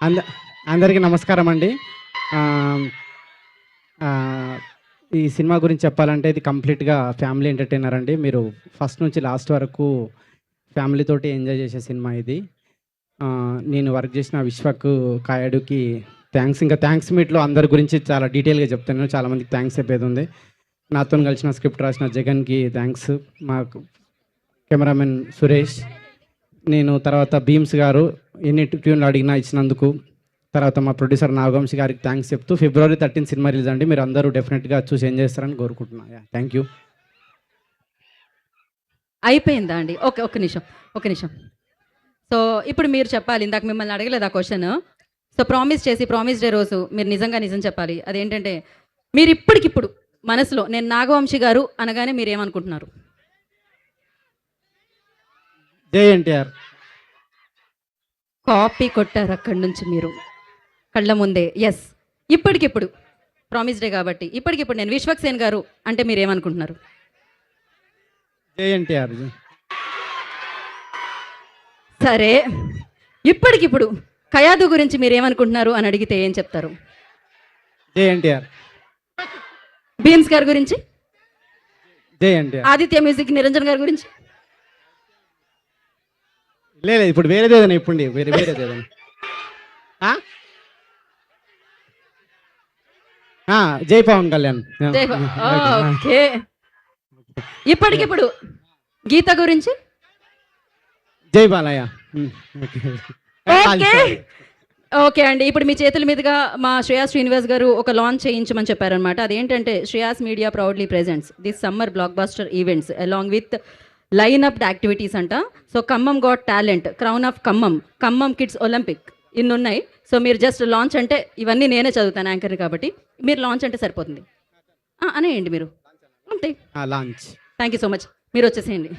అంద అందరికీ నమస్కారం అండి. ఆహ్, ఆహ్, ఈ సినిమా గురించి చెప్పాలంటే ఇది కంప్లీట్‌గా ఫ్యామిలీ ఎంటర్‌టైనర్ అండి. మీరు ఫస్ట్ నుంచి లాస్ట్ వరకు ఫ్యామిలీతోటి ఎంజాయ్ చేసే సినిమా ఇది. నేను వర్క్ చేసిన విశ్వక్, కాయడుకి థాంక్స్. ఇంకా థాంక్స్ మీట్‌లో అందరి గురించి చాలా డీటెయిల్‌గా చెప్తాను. చాలామందికి థాంక్స్ చెప్పేదుంది. నాతోని కలిసిన స్క్రిప్ట్ రాసిన జగన్‌కి థాంక్స్. మాకు కెమెరామెన్ సురేష్, నేను తర్వాత భీమ్స్ గారు ఎన్ని ట్యూన్లు అడిగినా ఇచ్చినందుకు. తర్వాత మా ప్రొడ్యూసర్ నాగవంశి గారికి థ్యాంక్స్ చెప్తూ ఫిబ్రవరి 13 సినిమా రిలీజ్ అండి. మీరు అందరూ డెఫినెట్‌గా చూసి ఎంజాయ్ చేస్తారని కోరుకుంటున్నా. Thank you. అయిపోయిందా అండి? ఓకే. ఒక్క నిమిషం. ఒక్క నిమిషం. సో, ఇప్పుడు మీరు చెప్పాలి. ఇందాక మిమ్మల్ని అడగలేదు ఆ క్వెషన్. సో, ప్రామిస్ డే రోజు మీరు నిజం చెప్పాలి. అదేంటంటే మీరిప్పటికిప్పుడు మనసులో నేను నాగవంశి గారు అనగానే మీరేమనుకుంటున్నారు? జై ఎన్టీఆర్. కాపీ కొట్టారు అక్కడి నుంచి మీరు. కళ్ళ ముందే. యెస్. ఇప్పటికిప్పుడు ప్రామిస్ డే కాబట్టి ఇప్పటికిప్పుడు నేను విశ్వక్ సేన్ గారు అంటే మీరేమనుకుంటున్నారు? జై ఎన్టీఆర్. సరే. ఇప్పటికిప్పుడు కయాదు గురించి మీరేమనుకుంటున్నారు అని అడిగితే ఏం చెప్తారు? జై ఎన్టీఆర్. భీమ్స్ గారి గురించి? జై ఎన్టీఆర్. ఆదిత్య మ్యూజిక్ నిరంజన్ గారి గురించి? లేదు ఇప్పుడు వేరేదేదైనా ఇప్పండి. వేరేదేదైనా. జై పవన్ కళ్యాణ్. ఓకే. ఇప్పటికిప్పుడు గీత గురించి? జై బాలయ్య. ఓకే. ఓకే అండి. ఇప్పుడు మీ చేతుల మీదుగా మా శ్రేయాస్ శ్రీనివాస్ గారు ఒక లాంచ్ చేయించమని చెప్పారనమాట. అదేంటంటే Shreyas Media proudly presents this summer blockbuster events along with line up activities అంట. So Khammam got talent, crown of Khammam, Khammam kids Olympic ఇన్ని ఉన్నాయి. సో మీరు జస్ట్ లాంచ్ అంటే ఇవన్నీ నేనే చదువుతాను యాంకర్ కాబట్టి మీరు లాంచ్ అంటే సరిపోతుంది అనేయండి మీరు అంతే. Launch. Thank you so much. మీరు వచ్చేసేయండి.